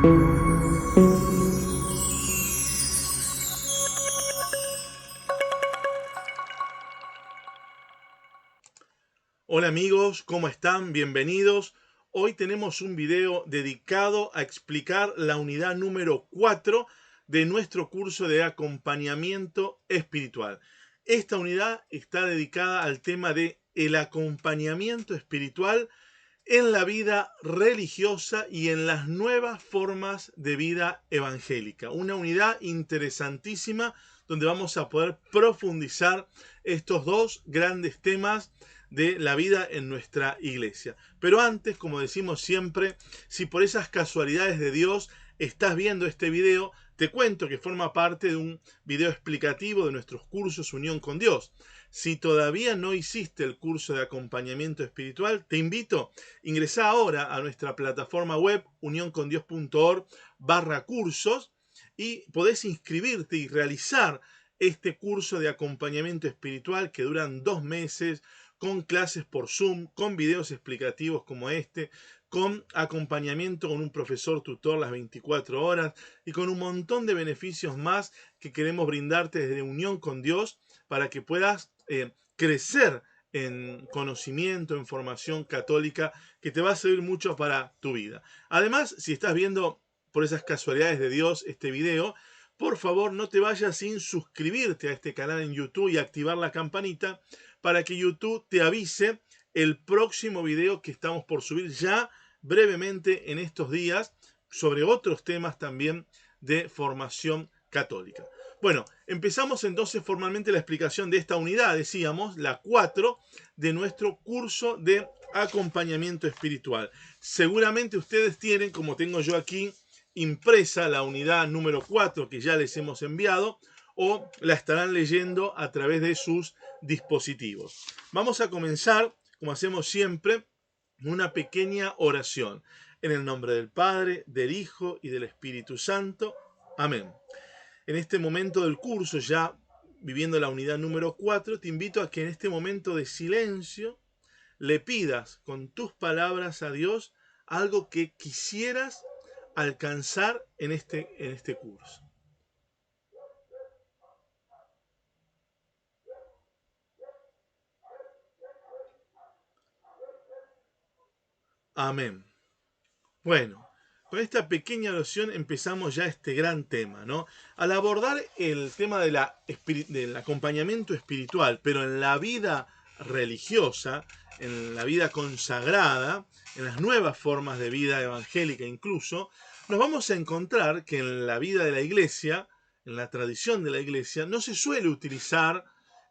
Hola amigos, ¿cómo están? Bienvenidos. Hoy tenemos un video dedicado a explicar la unidad número 4 de nuestro curso de acompañamiento espiritual. Esta unidad está dedicada al tema de el acompañamiento espiritual en la vida religiosa y en las nuevas formas de vida evangélica. Una unidad interesantísima donde vamos a poder profundizar estos dos grandes temas de la vida en nuestra iglesia. Pero antes, como decimos siempre, si por esas casualidades de Dios estás viendo este video, te cuento que forma parte de un video explicativo de nuestros cursos Unión con Dios. Si todavía no hiciste el curso de acompañamiento espiritual, te invito, ingresá ahora a nuestra plataforma web unioncondios.org/cursos y podés inscribirte y realizar este curso de acompañamiento espiritual que duran 2 meses, con clases por Zoom, con videos explicativos como este, con acompañamiento con un profesor tutor las 24 horas y con un montón de beneficios más que queremos brindarte desde Unión con Dios para que puedas crecer en conocimiento, en formación católica, que te va a servir mucho para tu vida. Además, si estás viendo por esas casualidades de Dios este video, por favor no te vayas sin suscribirte a este canal en YouTube y activar la campanita para que YouTube te avise el próximo video que estamos por subir ya brevemente en estos días sobre otros temas también de formación católica. Bueno, empezamos entonces formalmente la explicación de esta unidad, decíamos, la 4 de nuestro curso de acompañamiento espiritual. Seguramente ustedes tienen, como tengo yo aquí, impresa la unidad número 4 que ya les hemos enviado, o la estarán leyendo a través de sus dispositivos. Vamos a comenzar, como hacemos siempre, una pequeña oración. En el nombre del Padre, del Hijo y del Espíritu Santo. Amén. En este momento del curso, ya viviendo la unidad número 4, te invito a que en este momento de silencio le pidas con tus palabras a Dios algo que quisieras alcanzar en este curso. Amén. Bueno, con esta pequeña oración empezamos ya este gran tema, ¿no? Al abordar el tema del acompañamiento espiritual, pero en la vida religiosa, en la vida consagrada, en las nuevas formas de vida evangélica incluso, nos vamos a encontrar que en la vida de la iglesia, en la tradición de la iglesia, no se suele utilizar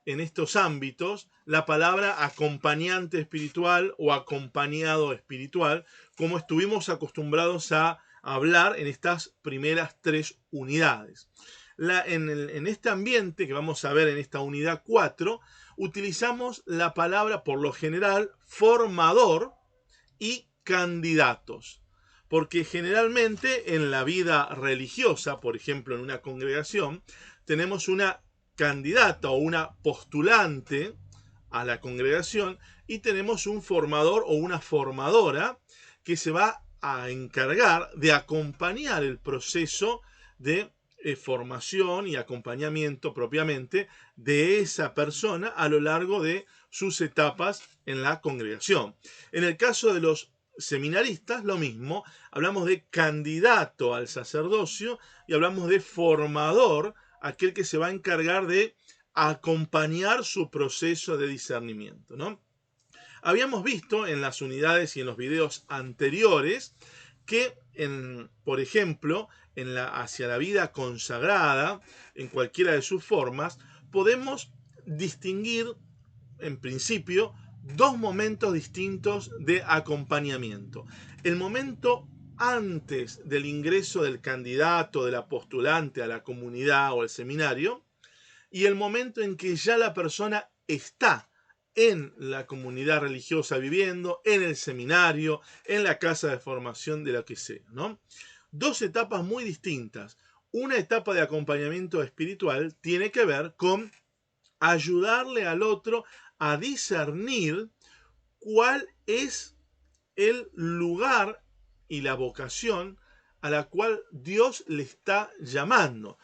en estos ámbitos la palabra acompañante espiritual o acompañado espiritual, como estuvimos acostumbrados a hablar en estas primeras 3 unidades. En este ambiente que vamos a ver en esta unidad 4, utilizamos la palabra por lo general formador y candidatos. Porque generalmente en la vida religiosa, por ejemplo en una congregación, tenemos una candidata o una postulante a la congregación y tenemos un formador o una formadora que se va a encargar de acompañar el proceso de formación y acompañamiento propiamente de esa persona a lo largo de sus etapas en la congregación. En el caso de los seminaristas, lo mismo, hablamos de candidato al sacerdocio y hablamos de formador, aquel que se va a encargar de acompañar su proceso de discernimiento, ¿no? Habíamos visto en las unidades y en los videos anteriores que, por ejemplo, hacia la vida consagrada, en cualquiera de sus formas, podemos distinguir, en principio, 2 momentos distintos de acompañamiento. El momento antes del ingreso del candidato, de la postulante a la comunidad o al seminario, y el momento en que ya la persona está en la comunidad religiosa viviendo, en el seminario, en la casa de formación, de lo que sea, ¿no? 2 etapas muy distintas. Una etapa de acompañamiento espiritual tiene que ver con ayudarle al otro a discernir cuál es el lugar y la vocación a la cual Dios le está llamando.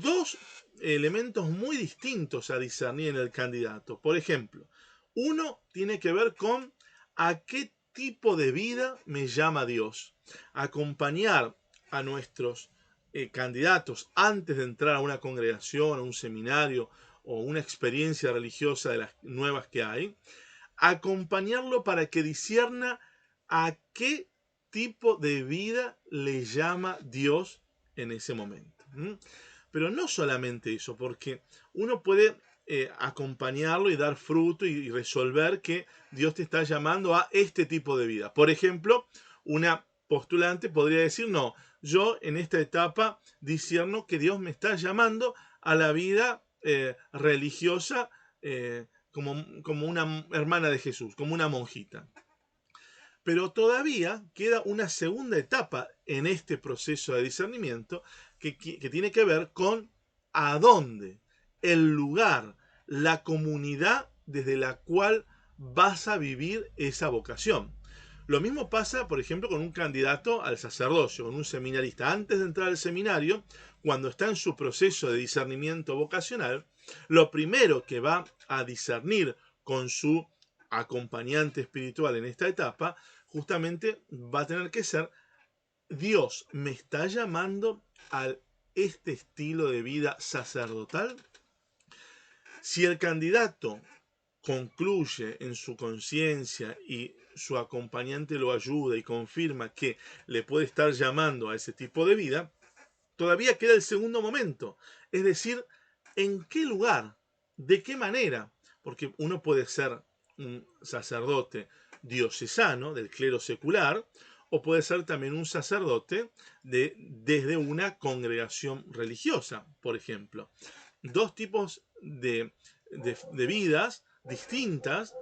Dos elementos muy distintos a discernir en el candidato. Por ejemplo, uno tiene que ver con a qué tipo de vida me llama Dios. Acompañar a nuestros candidatos antes de entrar a una congregación, a un seminario o una experiencia religiosa de las nuevas que hay, acompañarlo para que discierna a qué tipo de vida le llama Dios en ese momento. Pero no solamente eso, porque uno puede acompañarlo y dar fruto y resolver que Dios te está llamando a este tipo de vida. Por ejemplo, una postulante podría decir, no, yo en esta etapa discierno que Dios me está llamando a la vida religiosa como una hermana de Jesús, como una monjita. Pero todavía queda una segunda etapa en este proceso de discernimiento que tiene que ver con a dónde, el lugar, la comunidad desde la cual vas a vivir esa vocación. Lo mismo pasa, por ejemplo, con un candidato al sacerdocio, con un seminarista. Antes de entrar al seminario, cuando está en su proceso de discernimiento vocacional, lo primero que va a discernir con su acompañante espiritual en esta etapa, justamente va a tener que ser, Dios me está llamando a este estilo de vida sacerdotal. Si el candidato concluye en su conciencia y su acompañante lo ayuda y confirma que le puede estar llamando a ese tipo de vida, todavía queda el segundo momento, es decir, en qué lugar, de qué manera, porque uno puede ser un sacerdote diocesano del clero secular o puede ser también un sacerdote desde una congregación religiosa, por ejemplo. Dos tipos de vidas distintas,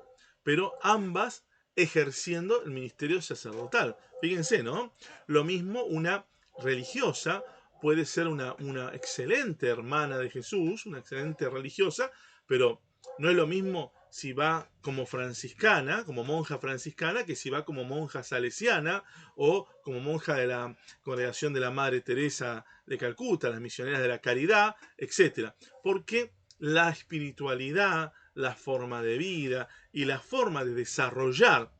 pero ambas ejerciendo el ministerio sacerdotal. Fíjense, ¿no? Lo mismo una religiosa puede ser una excelente hermana de Jesús, una excelente religiosa, pero no es lo mismo si va como franciscana, como monja franciscana, que si va como monja salesiana o como monja de la congregación de la Madre Teresa de Calcuta, las misioneras de la caridad, etc. Porque la espiritualidad, la forma de vida y la forma de desarrollar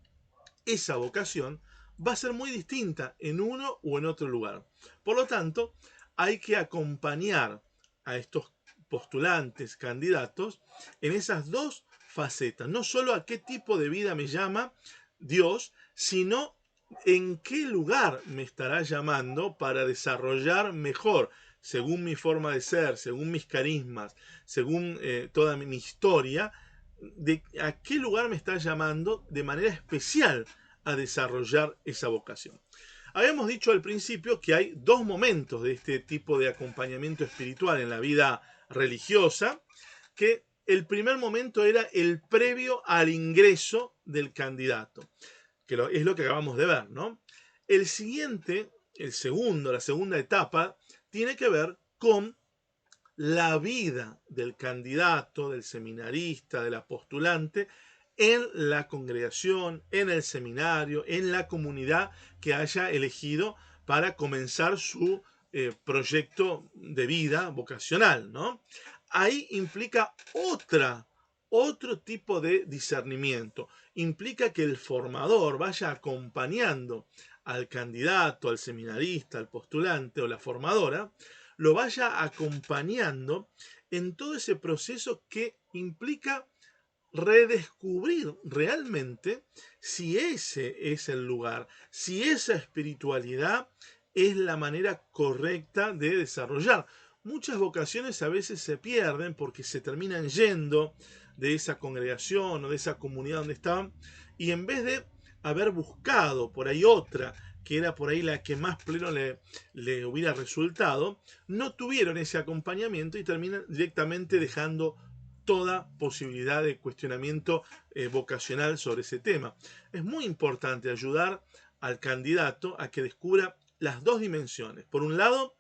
esa vocación va a ser muy distinta en uno o en otro lugar. Por lo tanto, hay que acompañar a estos postulantes, candidatos, en esas dos facetas. No solo a qué tipo de vida me llama Dios, sino en qué lugar me estará llamando para desarrollar mejor, según mi forma de ser, según mis carismas, según toda mi historia, de a qué lugar me está llamando de manera especial a desarrollar esa vocación. Habíamos dicho al principio que hay dos momentos de este tipo de acompañamiento espiritual en la vida religiosa, que el primer momento era el previo al ingreso del candidato, que es lo que acabamos de ver, ¿no? El siguiente, la segunda etapa, tiene que ver con la vida del candidato, del seminarista, del postulante en la congregación, en el seminario, en la comunidad que haya elegido para comenzar su proyecto de vida vocacional, ¿no? Ahí implica otro tipo de discernimiento. Implica que el formador vaya acompañando al candidato, al seminarista, al postulante o la formadora, lo vaya acompañando en todo ese proceso que implica redescubrir realmente si ese es el lugar, si esa espiritualidad es la manera correcta de desarrollar. Muchas vocaciones a veces se pierden porque se terminan yendo de esa congregación o de esa comunidad donde estaban y en vez de haber buscado por ahí otra que era por ahí la que más pleno le hubiera resultado, no tuvieron ese acompañamiento y terminan directamente dejando toda posibilidad de cuestionamiento vocacional sobre ese tema. Es muy importante ayudar al candidato a que descubra las dos dimensiones. Por un lado,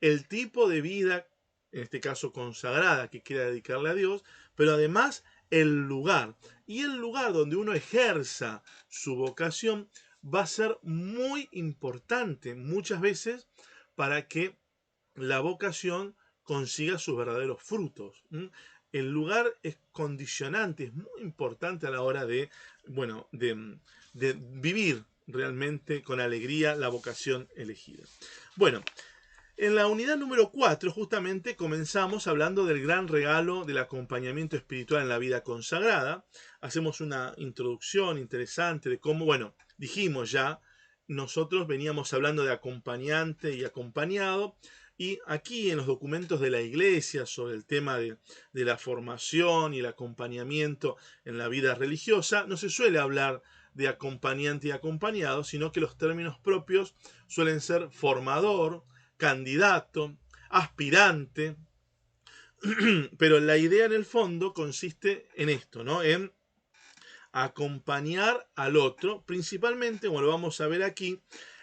el tipo de vida, en este caso consagrada, que quiera dedicarle a Dios, pero además el lugar. Y el lugar donde uno ejerza su vocación va a ser muy importante muchas veces para que la vocación consiga sus verdaderos frutos. El lugar es condicionante, es muy importante a la hora de, bueno, de vivir realmente con alegría la vocación elegida. Bueno, en la unidad número 4 justamente comenzamos hablando del gran regalo del acompañamiento espiritual en la vida consagrada. Hacemos una introducción interesante de cómo, bueno, dijimos ya, nosotros veníamos hablando de acompañante y acompañado, y aquí en los documentos de la Iglesia sobre el tema de la formación y el acompañamiento en la vida religiosa, no se suele hablar de acompañante y acompañado, sino que los términos propios suelen ser formador, candidato, aspirante, pero la idea en el fondo consiste en esto, ¿no? En acompañar al otro, principalmente, como lo vamos a ver aquí,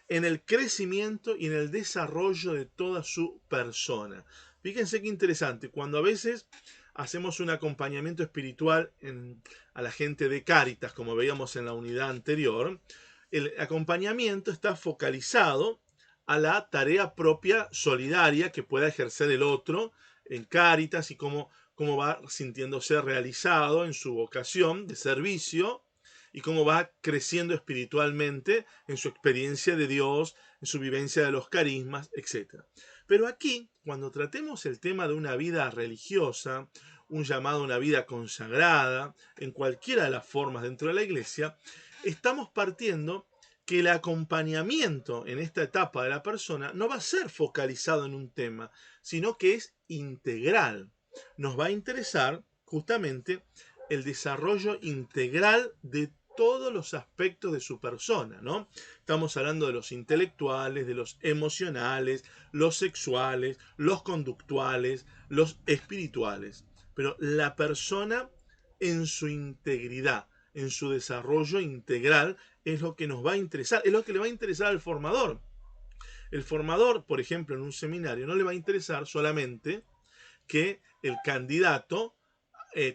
en el crecimiento y en el desarrollo de toda su persona. Fíjense qué interesante, cuando a veces hacemos un acompañamiento espiritual a la gente de Cáritas, como veíamos en la unidad anterior, el acompañamiento está focalizado a la tarea propia solidaria que pueda ejercer el otro en Cáritas y cómo va sintiéndose realizado en su vocación de servicio y cómo va creciendo espiritualmente en su experiencia de Dios, en su vivencia de los carismas, etc. Pero aquí, cuando tratemos el tema de una vida religiosa, un llamado a una vida consagrada, en cualquiera de las formas dentro de la iglesia, estamos partiendo que el acompañamiento en esta etapa de la persona no va a ser focalizado en un tema, sino que es integral. Nos va a interesar justamente el desarrollo integral de todos los aspectos de su persona, ¿no? Estamos hablando de los intelectuales, de los emocionales, los sexuales, los conductuales, los espirituales. Pero la persona en su integridad, en su desarrollo integral, es lo que nos va a interesar, es lo que le va a interesar al formador. El formador, por ejemplo, en un seminario, no le va a interesar solamente que el candidato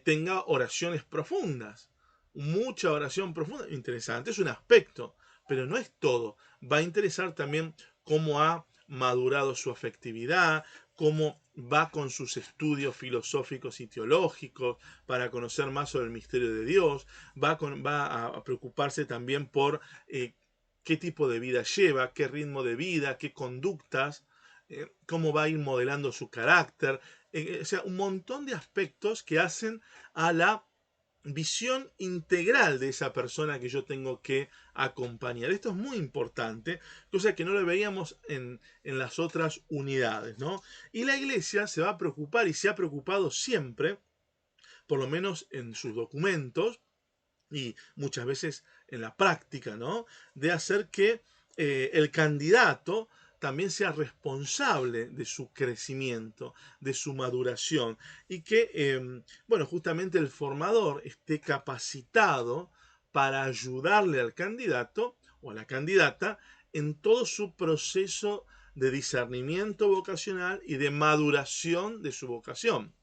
tenga oraciones profundas. Mucha oración profunda, interesante, es un aspecto, pero no es todo. Va a interesar también cómo ha madurado su afectividad, cómo va con sus estudios filosóficos y teológicos para conocer más sobre el misterio de Dios, va a preocuparse también por qué tipo de vida lleva, qué ritmo de vida, qué conductas, cómo va a ir modelando su carácter, o sea, un montón de aspectos que hacen a la visión integral de esa persona que yo tengo que acompañar. Esto es muy importante, cosa que no lo veíamos en las otras unidades, ¿no? Y la iglesia se va a preocupar y se ha preocupado siempre, por lo menos en sus documentos y muchas veces en la práctica, ¿no? De hacer que el candidato también sea responsable de su crecimiento, de su maduración y que, bueno, justamente el formador esté capacitado para ayudarle al candidato o a la candidata en todo su proceso de discernimiento vocacional y de maduración de su vocación.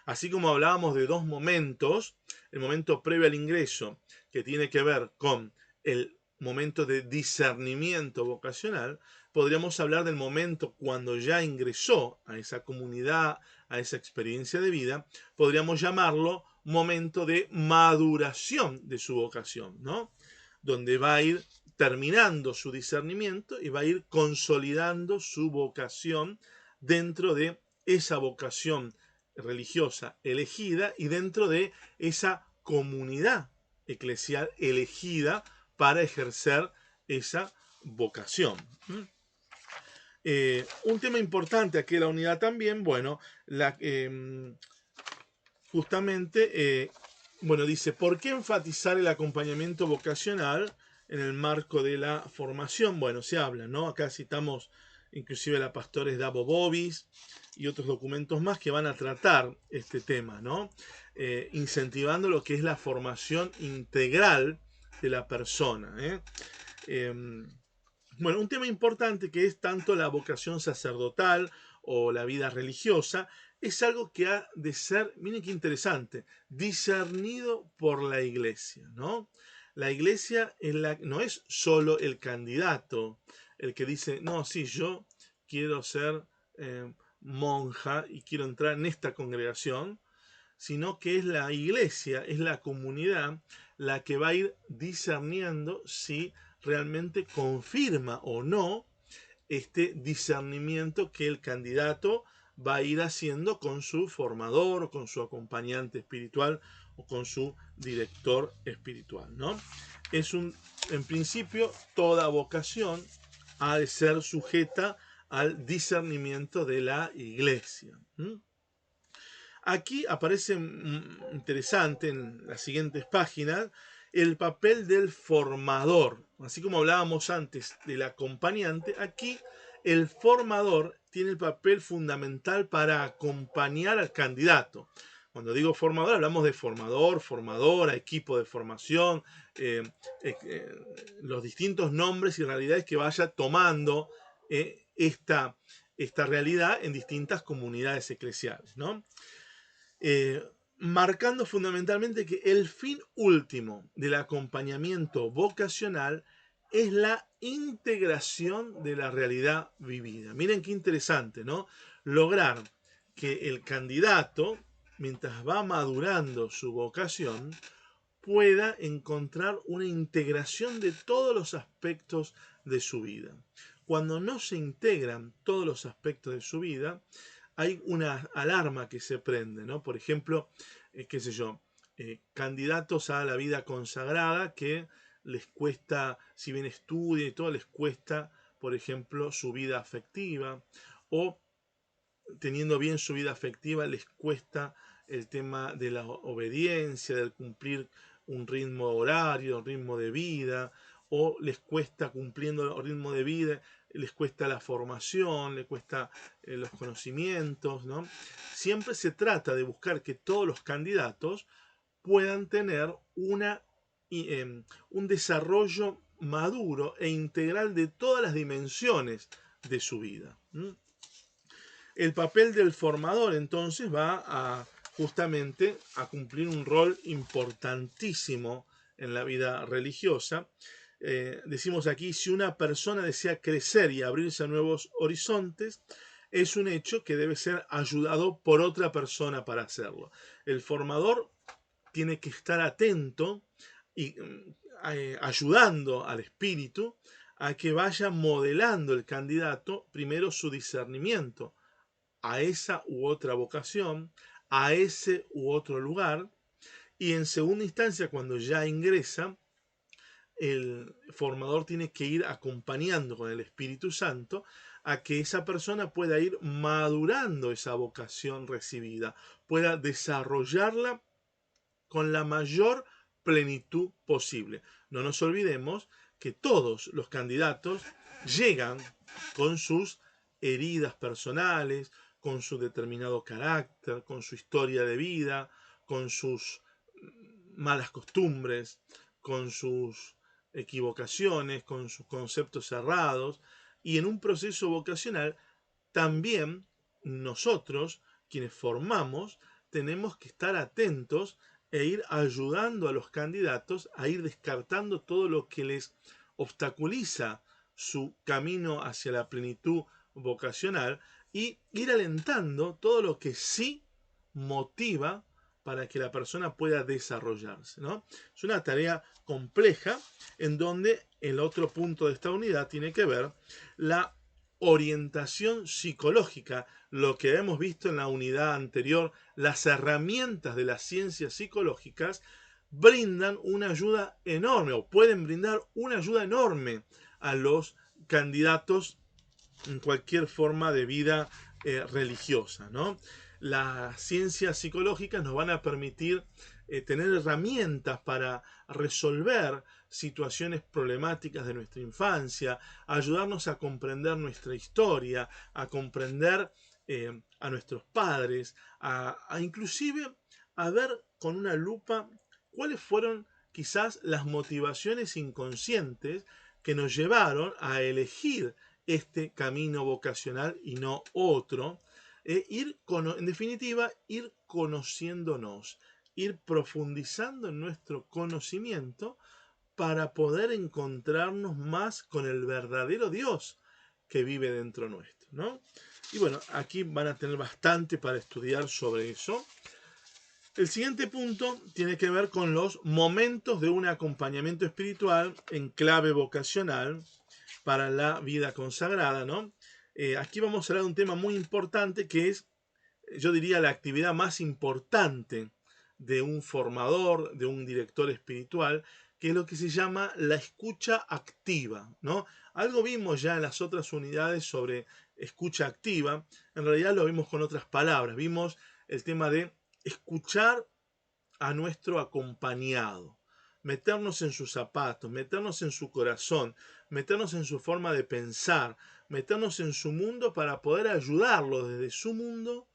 Así como hablábamos de dos momentos, el momento previo al ingreso, que tiene que ver con el momento de discernimiento vocacional, podríamos hablar del momento cuando ya ingresó a esa comunidad, a esa experiencia de vida, podríamos llamarlo momento de maduración de su vocación, ¿no? Donde va a ir terminando su discernimiento y va a ir consolidando su vocación dentro de esa vocación religiosa elegida y dentro de esa comunidad eclesial elegida para ejercer esa vocación. Un tema importante aquí en la unidad también, bueno, justamente, bueno, dice, ¿por qué enfatizar el acompañamiento vocacional en el marco de la formación? Bueno, se habla, ¿no? Acá citamos inclusive la Pastores Davo Bovis y otros documentos más que van a tratar este tema, ¿no? Incentivando lo que es la formación integral de la persona. Bueno, un tema importante que es tanto la vocación sacerdotal o la vida religiosa, es algo que ha de ser, miren qué interesante, discernido por la iglesia, ¿no? La iglesia no es solo el candidato, el que dice, no, sí, yo quiero ser monja y quiero entrar en esta congregación, sino que es la iglesia, es la comunidad la que va a ir discerniendo si realmente confirma o no este discernimiento que el candidato va a ir haciendo con su formador, o con su acompañante espiritual o con su director espiritual, ¿no? En principio, toda vocación ha de ser sujeta al discernimiento de la iglesia. Aquí aparece interesante en las siguientes páginas el papel del formador. Así como hablábamos antes del acompañante, aquí el formador tiene el papel fundamental para acompañar al candidato. Cuando digo formador, hablamos de formador, formadora, equipo de formación, eh, eh, los distintos nombres y realidades que vaya tomando esta realidad en distintas comunidades eclesiales, ¿no? eh, Marcando fundamentalmente que el fin último del acompañamiento vocacional es la integración de la realidad vivida. Miren qué interesante, ¿no? Lograr que el candidato, mientras va madurando su vocación, pueda encontrar una integración de todos los aspectos de su vida. Cuando no se integran todos los aspectos de su vida, hay una alarma que se prende, ¿no? Por ejemplo, qué sé yo, candidatos a la vida consagrada que les cuesta, si bien estudian y todo, les cuesta, por ejemplo, su vida afectiva, o teniendo bien su vida afectiva, les cuesta el tema de la obediencia, del cumplir un ritmo horario, un ritmo de vida, o les cuesta cumpliendo el ritmo de vida, les cuesta la formación, les cuesta los conocimientos, ¿no? Siempre se trata de buscar que todos los candidatos puedan tener un desarrollo maduro e integral de todas las dimensiones de su vida. El papel del formador entonces va justamente a cumplir un rol importantísimo en la vida religiosa. Decimos aquí, si una persona desea crecer y abrirse a nuevos horizontes, es un hecho que debe ser ayudado por otra persona para hacerlo. El formador tiene que estar atento y ayudando al espíritu a que vaya modelando el candidato primero su discernimiento a esa u otra vocación, a ese u otro lugar, y en segunda instancia, cuando ya ingresa, el formador tiene que ir acompañando con el Espíritu Santo a que esa persona pueda ir madurando esa vocación recibida, pueda desarrollarla con la mayor plenitud posible. No nos olvidemos que todos los candidatos llegan con sus heridas personales, con su determinado carácter, con su historia de vida, con sus malas costumbres, con sus equivocaciones, con sus conceptos cerrados, y en un proceso vocacional también nosotros, quienes formamos, tenemos que estar atentos e ir ayudando a los candidatos a ir descartando todo lo que les obstaculiza su camino hacia la plenitud vocacional y ir alentando todo lo que sí motiva para que la persona pueda desarrollarse, ¿no? Es una tarea compleja en donde el otro punto de esta unidad tiene que ver la orientación psicológica, lo que hemos visto en la unidad anterior, las herramientas de las ciencias psicológicas brindan una ayuda enorme o pueden brindar una ayuda enorme a los candidatos en cualquier forma de vida religiosa, ¿no? Las ciencias psicológicas nos van a permitir tener herramientas para resolver situaciones problemáticas de nuestra infancia, ayudarnos a comprender nuestra historia, a comprender a nuestros padres, a inclusive a ver con una lupa cuáles fueron quizás las motivaciones inconscientes que nos llevaron a elegir este camino vocacional y no otro. En definitiva, ir conociéndonos, ir profundizando en nuestro conocimiento para poder encontrarnos más con el verdadero Dios que vive dentro nuestro, ¿no? Y bueno, aquí van a tener bastante para estudiar sobre eso. El siguiente punto tiene que ver con los momentos de un acompañamiento espiritual en clave vocacional para la vida consagrada, ¿no? Aquí vamos a hablar de un tema muy importante que es, yo diría, la actividad más importante de un formador, de un director espiritual, que es lo que se llama la escucha activa, ¿no? Algo vimos ya en las otras unidades sobre escucha activa, en realidad lo vimos con otras palabras, vimos el tema de escuchar a nuestro acompañado, meternos en sus zapatos, meternos en su corazón, meternos en su forma de pensar, meternos en su mundo para poder ayudarlo desde su mundo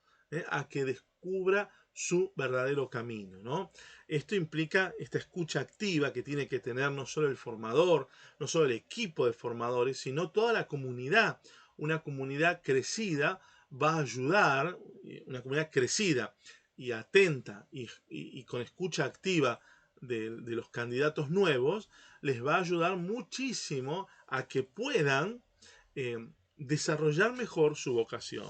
a que descubra su verdadero camino, ¿no? Esto implica esta escucha activa que tiene que tener no solo el formador, no solo el equipo de formadores, sino toda la comunidad. Una comunidad crecida va a ayudar, una comunidad crecida y atenta y con escucha activa de los candidatos nuevos, les va a ayudar muchísimo a que puedan desarrollar mejor su vocación.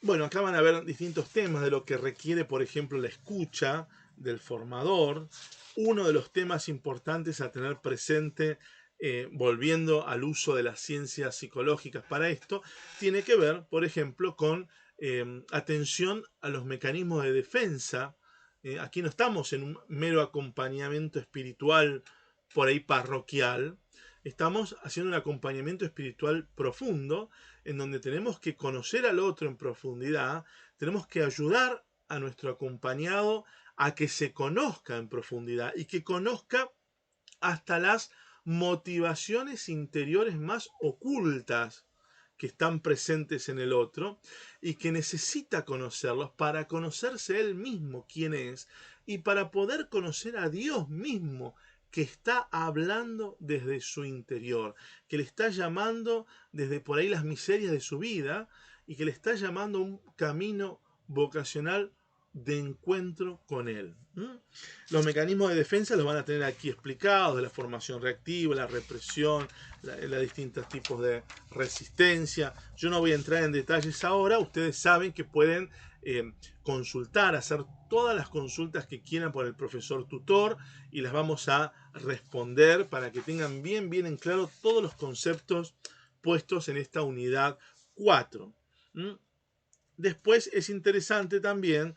Bueno, acá van a ver distintos temas de lo que requiere, por ejemplo, la escucha del formador. Uno de los temas importantes a tener presente, volviendo al uso de las ciencias psicológicas para esto, tiene que ver, por ejemplo, con atención a los mecanismos de defensa. Aquí no estamos en un mero acompañamiento espiritual por ahí parroquial, estamos haciendo un acompañamiento espiritual profundo en donde tenemos que conocer al otro en profundidad, tenemos que ayudar a nuestro acompañado a que se conozca en profundidad y que conozca hasta las motivaciones interiores más ocultas que están presentes en el otro y que necesita conocerlos para conocerse él mismo quién es y para poder conocer a Dios mismo que está hablando desde su interior, que le está llamando desde por ahí las miserias de su vida y que le está llamando a un camino vocacional de encuentro con él. Los mecanismos de defensa los van a tener aquí explicados, de la formación reactiva, la represión, los distintos tipos de resistencia. Yo no voy a entrar en detalles ahora, ustedes saben que pueden consultar, hacer todas las consultas que quieran por el profesor tutor y las vamos a responder para que tengan bien en claro todos los conceptos puestos en esta unidad 4. Después es interesante también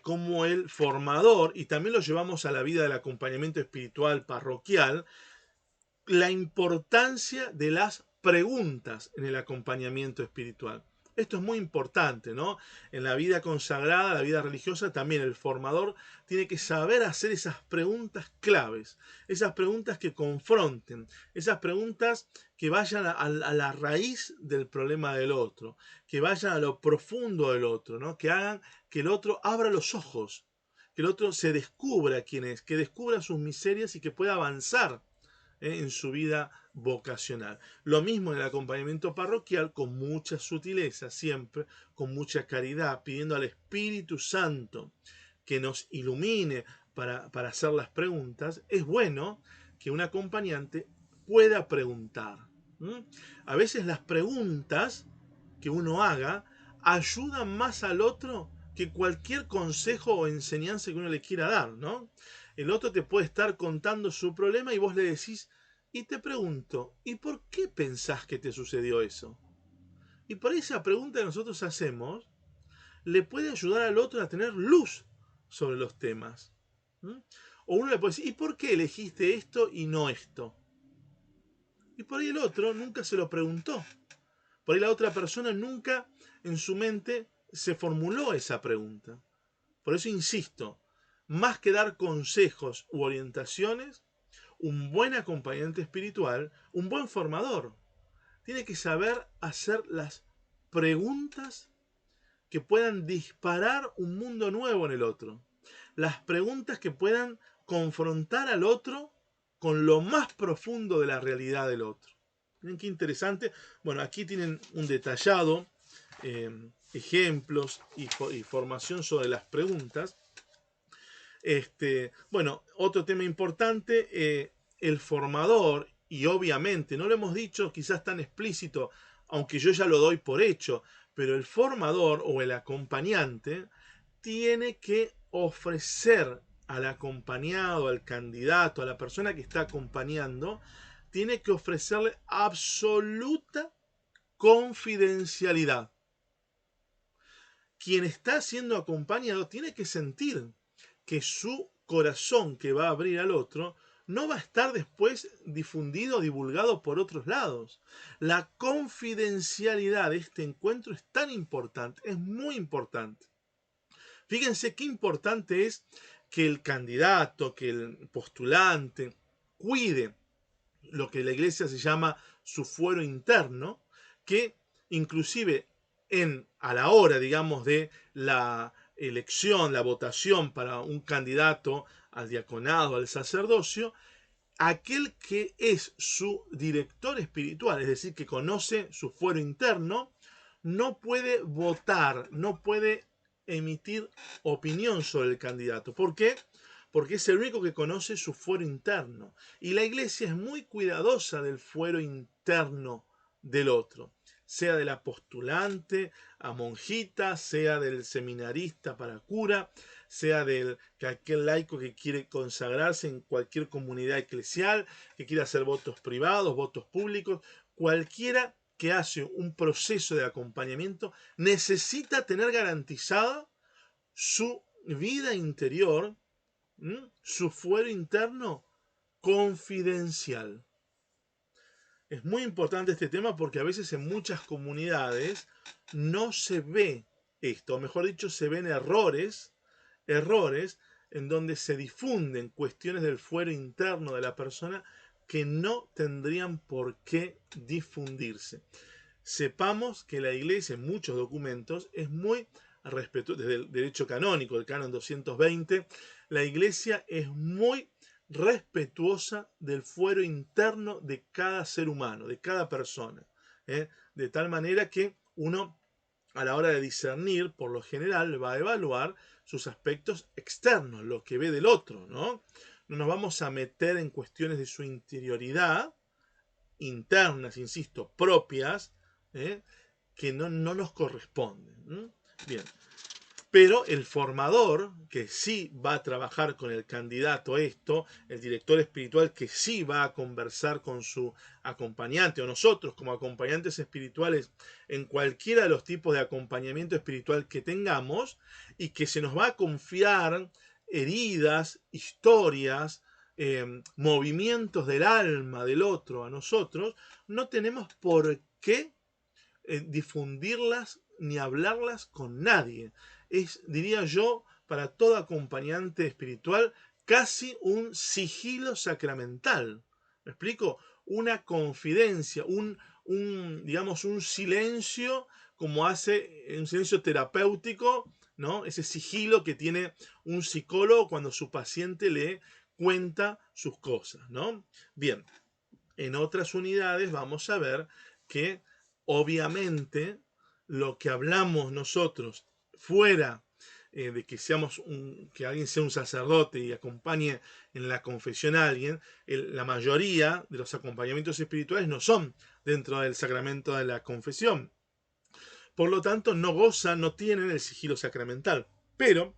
cómo el formador, y también lo llevamos a la vida del acompañamiento espiritual parroquial, la importancia de las preguntas en el acompañamiento espiritual. Esto es muy importante, ¿no? En la vida consagrada, la vida religiosa, también el formador tiene que saber hacer esas preguntas claves, esas preguntas que confronten, esas preguntas que vayan a la raíz del problema del otro, que vayan a lo profundo del otro, ¿no? Que hagan que el otro abra los ojos, que el otro se descubra quién es, que descubra sus miserias y que pueda avanzar en su vida vocacional. Lo mismo en el acompañamiento parroquial, con mucha sutileza, siempre con mucha caridad, pidiendo al Espíritu Santo que nos ilumine para hacer las preguntas. Es bueno que un acompañante pueda preguntar. A veces las preguntas que uno haga ayudan más al otro que cualquier consejo o enseñanza que uno le quiera dar, ¿no? El otro te puede estar contando su problema y vos le decís, y te pregunto, ¿y por qué pensás que te sucedió eso? Y por esa pregunta que nosotros hacemos, le puede ayudar al otro a tener luz sobre los temas. O uno le puede decir, ¿y por qué elegiste esto y no esto? Y por ahí el otro nunca se lo preguntó. Por ahí la otra persona nunca en su mente se formuló esa pregunta. Por eso insisto, más que dar consejos u orientaciones, un buen acompañante espiritual, un buen formador, tiene que saber hacer las preguntas que puedan disparar un mundo nuevo en el otro. Las preguntas que puedan confrontar al otro con lo más profundo de la realidad del otro. Miren qué interesante. Bueno, aquí tienen un detallado ejemplos y formación sobre las preguntas. Bueno, otro tema importante, el formador, y obviamente, no lo hemos dicho quizás tan explícito, aunque yo ya lo doy por hecho, pero el formador o el acompañante tiene que ofrecer al acompañado, al candidato, a la persona que está acompañando, tiene que ofrecerle absoluta confidencialidad. Quien está siendo acompañado tiene que sentir que su corazón que va a abrir al otro no va a estar después difundido o divulgado por otros lados. La confidencialidad de este encuentro es tan importante, es muy importante. Fíjense qué importante es que el candidato, que el postulante cuide lo que la iglesia se llama su fuero interno, que inclusive a la hora, digamos, de la elección, la votación para un candidato al diaconado, al sacerdocio, aquel que es su director espiritual, es decir, que conoce su fuero interno, no puede votar, no puede emitir opinión sobre el candidato. ¿Por qué? Porque es el único que conoce su fuero interno. Y la iglesia es muy cuidadosa del fuero interno del otro, sea de la postulante a monjita, sea del seminarista para cura, sea del que aquel laico que quiere consagrarse en cualquier comunidad eclesial, que quiere hacer votos privados, votos públicos, cualquiera que hace un proceso de acompañamiento necesita tener garantizada su vida interior, su fuero interno confidencial. Es muy importante este tema porque a veces en muchas comunidades no se ve esto, o mejor dicho, se ven errores en donde se difunden cuestiones del fuero interno de la persona que no tendrían por qué difundirse. Sepamos que la iglesia en muchos documentos es muy respetuosa, desde el derecho canónico, el canon 220, la iglesia es muy respetuosa del fuero interno de cada ser humano, de cada persona. De tal manera que uno, a la hora de discernir, por lo general va a evaluar sus aspectos externos, lo que ve del otro, ¿no? No nos vamos a meter en cuestiones de su interioridad, internas, insisto, propias, que no nos corresponden. Bien. Pero el formador, que sí va a trabajar con el candidato esto, el director espiritual que sí va a conversar con su acompañante, o nosotros como acompañantes espirituales en cualquiera de los tipos de acompañamiento espiritual que tengamos, y que se nos va a confiar heridas, historias, movimientos del alma del otro a nosotros, no tenemos por qué difundirlas ni hablarlas con nadie. Es, diría yo, para todo acompañante espiritual, casi un sigilo sacramental. ¿Me explico? Una confidencia, digamos, un silencio, como hace un silencio terapéutico, ¿no? Ese sigilo que tiene un psicólogo cuando su paciente le cuenta sus cosas, ¿no? Bien, en otras unidades vamos a ver que obviamente lo que hablamos nosotros fuera de que que alguien sea un sacerdote y acompañe en la confesión a alguien, la mayoría de los acompañamientos espirituales no son dentro del sacramento de la confesión. Por lo tanto, no gozan, no tienen el sigilo sacramental. Pero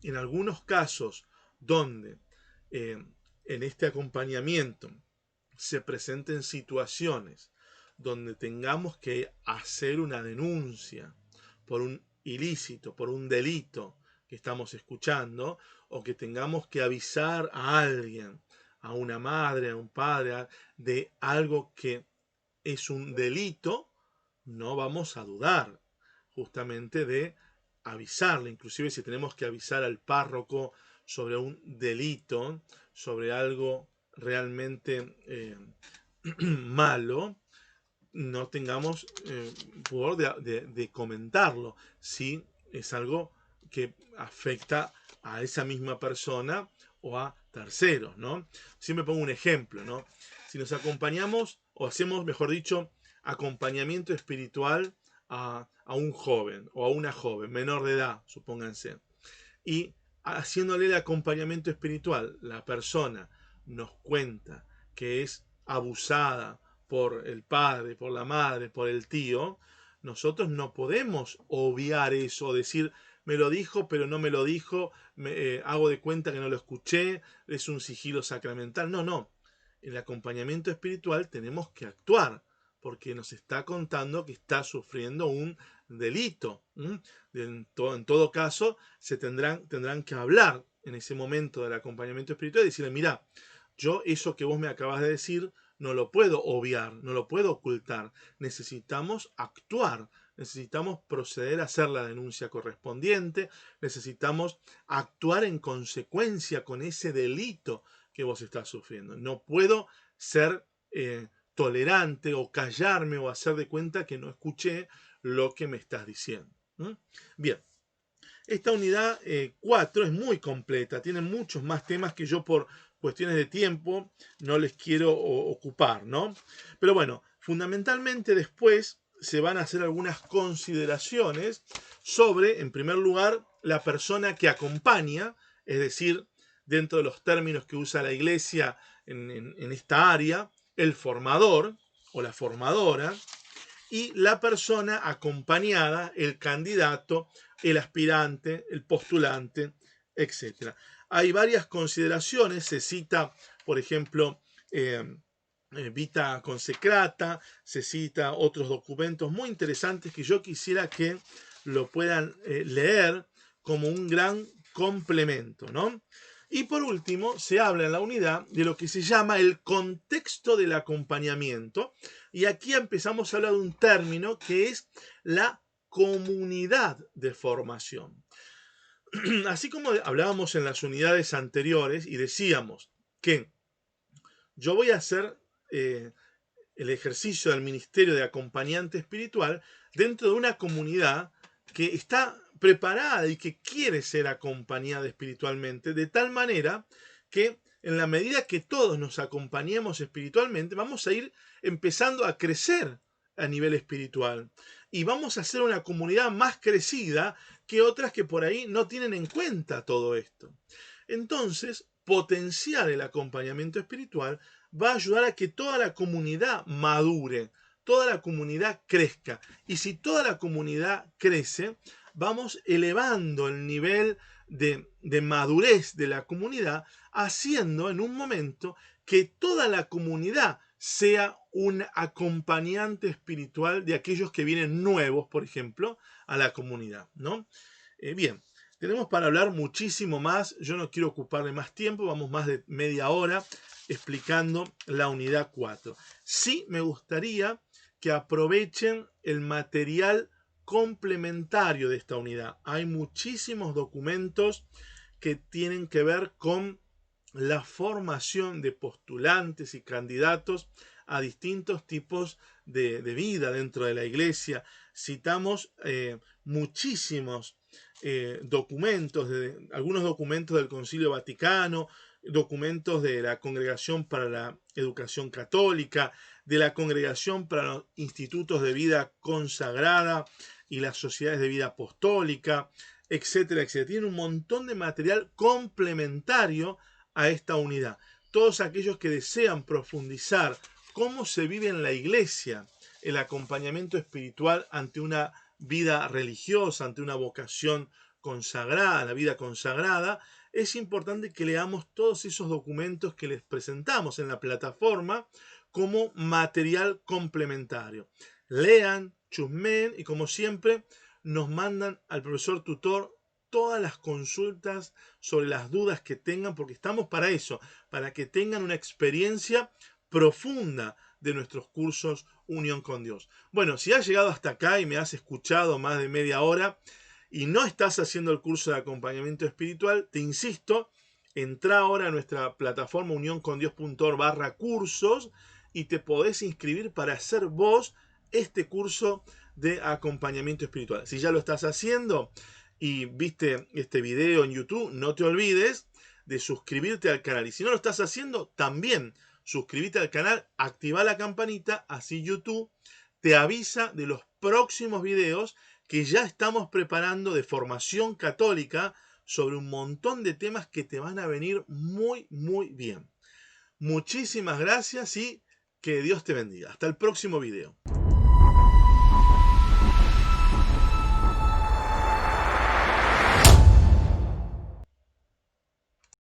en algunos casos donde en este acompañamiento se presenten situaciones donde tengamos que hacer una denuncia por un ilícito, por un delito que estamos escuchando, o que tengamos que avisar a alguien, a una madre, a un padre, de algo que es un delito, no vamos a dudar justamente de avisarle, inclusive si tenemos que avisar al párroco sobre un delito, sobre algo realmente malo, no tengamos pudor de comentarlo, si es algo que afecta a esa misma persona o a terceros, ¿no? Siempre pongo un ejemplo, ¿no? Si nos acompañamos, o hacemos, mejor dicho, acompañamiento espiritual a un joven o a una joven menor de edad, supónganse, y haciéndole el acompañamiento espiritual, la persona nos cuenta que es abusada por el padre, por la madre, por el tío, nosotros no podemos obviar eso, decir, me lo dijo, pero no me lo dijo, hago de cuenta que no lo escuché, es un sigilo sacramental. No, no. En el acompañamiento espiritual tenemos que actuar, porque nos está contando que está sufriendo un delito. En todo caso, tendrán que hablar en ese momento del acompañamiento espiritual y decirle, mira, yo eso que vos me acabas de decir no lo puedo obviar, no lo puedo ocultar. Necesitamos actuar, necesitamos proceder a hacer la denuncia correspondiente, necesitamos actuar en consecuencia con ese delito que vos estás sufriendo. No puedo ser tolerante o callarme o hacer de cuenta que no escuché lo que me estás diciendo. Bien, esta unidad 4 es muy completa, tiene muchos más temas que yo por cuestiones de tiempo no les quiero ocupar, ¿no? Pero bueno, fundamentalmente después se van a hacer algunas consideraciones sobre, en primer lugar, la persona que acompaña, es decir, dentro de los términos que usa la Iglesia en esta área, el formador o la formadora, y la persona acompañada, el candidato, el aspirante, el postulante, etc. Hay varias consideraciones, se cita, por ejemplo, Vita Consecrata, se cita otros documentos muy interesantes que yo quisiera que lo puedan leer como un gran complemento, ¿no? Y por último, se habla en la unidad de lo que se llama el contexto del acompañamiento, y aquí empezamos a hablar de un término que es la comunidad de formación. Así como hablábamos en las unidades anteriores y decíamos que yo voy a hacer el ejercicio del ministerio de acompañante espiritual dentro de una comunidad que está preparada y que quiere ser acompañada espiritualmente, de tal manera que en la medida que todos nos acompañemos espiritualmente, vamos a ir empezando a crecer a nivel espiritual y vamos a ser una comunidad más crecida que otras que por ahí no tienen en cuenta todo esto. Entonces, potenciar el acompañamiento espiritual va a ayudar a que toda la comunidad madure, toda la comunidad crezca. Y si toda la comunidad crece, vamos elevando el nivel de madurez de la comunidad, haciendo en un momento que toda la comunidad sea un acompañante espiritual de aquellos que vienen nuevos, por ejemplo, a la comunidad, ¿no? Bien, tenemos para hablar muchísimo más, yo no quiero ocuparle más tiempo, vamos más de media hora explicando la unidad 4. Sí me gustaría que aprovechen el material complementario de esta unidad. Hay muchísimos documentos que tienen que ver con la formación de postulantes y candidatos a distintos tipos de vida dentro de la iglesia. Citamos muchísimos documentos, algunos documentos del Concilio Vaticano, documentos de la Congregación para la Educación Católica, de la Congregación para los Institutos de Vida Consagrada y las Sociedades de Vida Apostólica, etcétera, etcétera. Tiene un montón de material complementario a esta unidad. Todos aquellos que desean profundizar cómo se vive en la iglesia el acompañamiento espiritual ante una vida religiosa, ante una vocación consagrada, la vida consagrada, es importante que leamos todos esos documentos que les presentamos en la plataforma como material complementario. Lean, chusmeen y como siempre nos mandan al profesor tutor todas las consultas sobre las dudas que tengan, porque estamos para eso, para que tengan una experiencia profunda de nuestros cursos Unión con Dios. Bueno, si has llegado hasta acá y me has escuchado más de media hora y no estás haciendo el curso de acompañamiento espiritual, te insisto, entra ahora a nuestra plataforma unioncondios.org/cursos y te podés inscribir para hacer vos este curso de acompañamiento espiritual. Si ya lo estás haciendo y viste este video en YouTube, no te olvides de suscribirte al canal. Y si no lo estás haciendo, también suscríbete al canal, activa la campanita, así YouTube te avisa de los próximos videos que ya estamos preparando de formación católica sobre un montón de temas que te van a venir muy, muy bien. Muchísimas gracias y que Dios te bendiga. Hasta el próximo video.